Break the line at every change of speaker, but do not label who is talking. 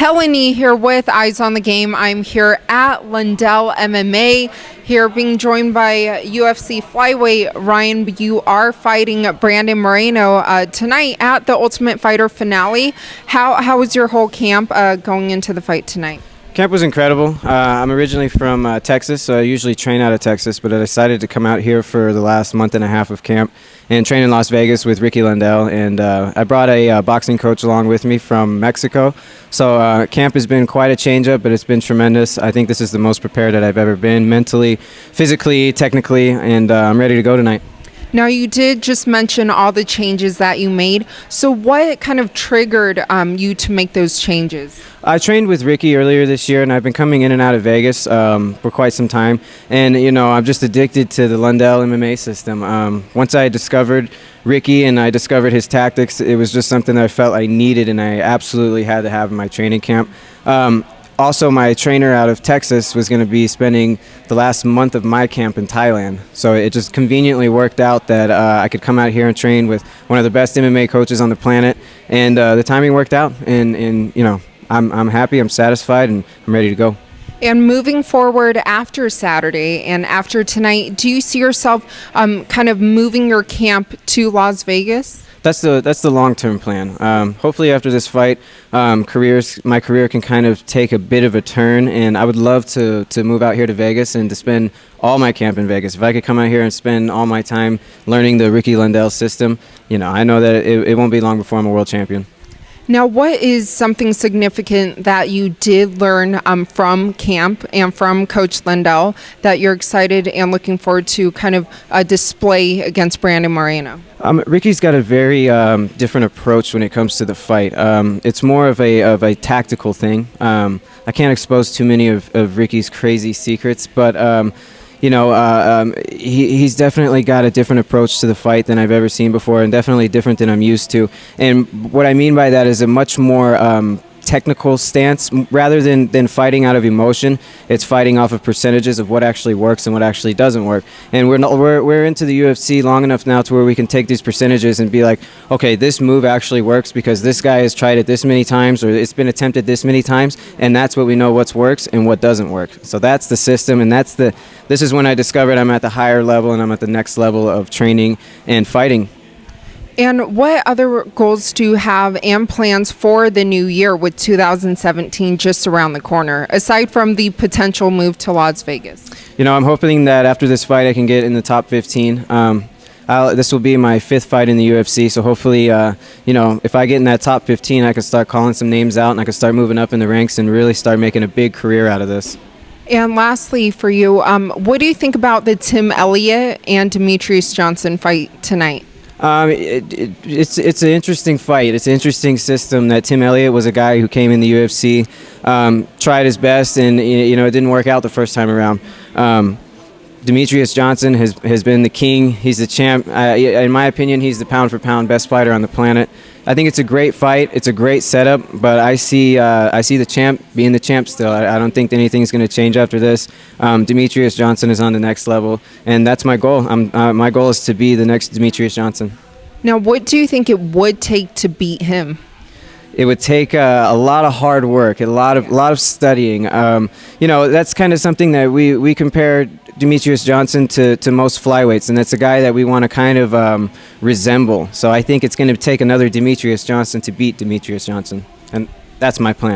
Helen here with Eyes on the Game. I'm here at Lundell MMA, here being joined by UFC flyweight Ryan. You are fighting Brandon Moreno tonight at the Ultimate Fighter finale. How was your whole camp going into the fight tonight?
Camp was incredible. I'm originally from Texas, so I usually train out of Texas, but I decided to come out here for the last month and a half of camp and train in Las Vegas with Ricky Lundell. And I brought a boxing coach along with me from Mexico. So camp has been quite a change-up, but it's been tremendous. I think this is the most prepared that I've ever been, mentally, physically, technically, and I'm ready to go tonight.
Now, you did just mention all the changes that you made. So what kind of triggered you to make those changes?
I trained with Ricky earlier this year, and I've been coming in and out of Vegas for quite some time. And, you know, I'm just addicted to the Lundell MMA system. Once I discovered Ricky and I discovered his tactics, it was just something that I felt I needed and I absolutely had to have in my training camp. Also, my trainer out of Texas was going to be spending the last month of my camp in Thailand. So it just conveniently worked out that I could come out here and train with one of the best MMA coaches on the planet. And the timing worked out. And you know, I'm happy, I'm satisfied, and I'm ready to go.
And moving forward after Saturday and after tonight, do you see yourself kind of moving your camp to Las Vegas?
That's the long-term plan. Hopefully after this fight, my career can kind of take a bit of a turn, and I would love to move out here to Vegas and to spend all my camp in Vegas. If I could come out here and spend all my time learning the Ricky Lundell system, you know, I know that it won't be long before I'm a world champion.
Now, what is something significant that you did learn from camp and from Coach Lundell that you're excited and looking forward to kind of display against Brandon Moreno?
Ricky's got a very different approach when it comes to the fight. It's more of a tactical thing. I can't expose too many of Ricky's crazy secrets, but you know, he's definitely got a different approach to the fight than I've ever seen before, and definitely different than I'm used to. And what I mean by that is a much more technical stance. Rather than fighting out of emotion, it's fighting off of percentages of what actually works and what actually doesn't work. And we're into the UFC long enough now to where we can take these percentages and be like, okay, this move actually works because this guy has tried it this many times, or it's been attempted this many times, and that's what we know what works and what doesn't work. So that's the system, and this is when I discovered I'm at the higher level and I'm at the next level of training and fighting.
And what other goals do you have and plans for the new year with 2017 just around the corner, aside from the potential move to Las Vegas?
You know, I'm hoping that after this fight I can get in the top 15. This will be my 5th fight in the UFC, so hopefully, you know, if I get in that top 15, I can start calling some names out and I can start moving up in the ranks and really start making a big career out of this.
And lastly for you, what do you think about the Tim Elliott and Demetrius Johnson fight tonight?
It's an interesting fight. It's an interesting system. That Tim Elliott was a guy who came in the UFC, tried his best, and you know, it didn't work out the first time around. Demetrius Johnson has been the king. He's the champ. In my opinion, he's the pound-for-pound best fighter on the planet. I think it's a great fight. It's a great setup, but I see the champ being the champ still. I don't think anything's going to change after this. Demetrius Johnson is on the next level, and that's my goal. My goal is to be the next Demetrius Johnson.
Now, what do you think it would take to beat him?
It would take a lot of hard work, a lot of studying. You know, that's kind of something that we compare Demetrius Johnson to most flyweights, and that's a guy that we want to kind of resemble. So I think it's going to take another Demetrius Johnson to beat Demetrius Johnson, and that's my plan.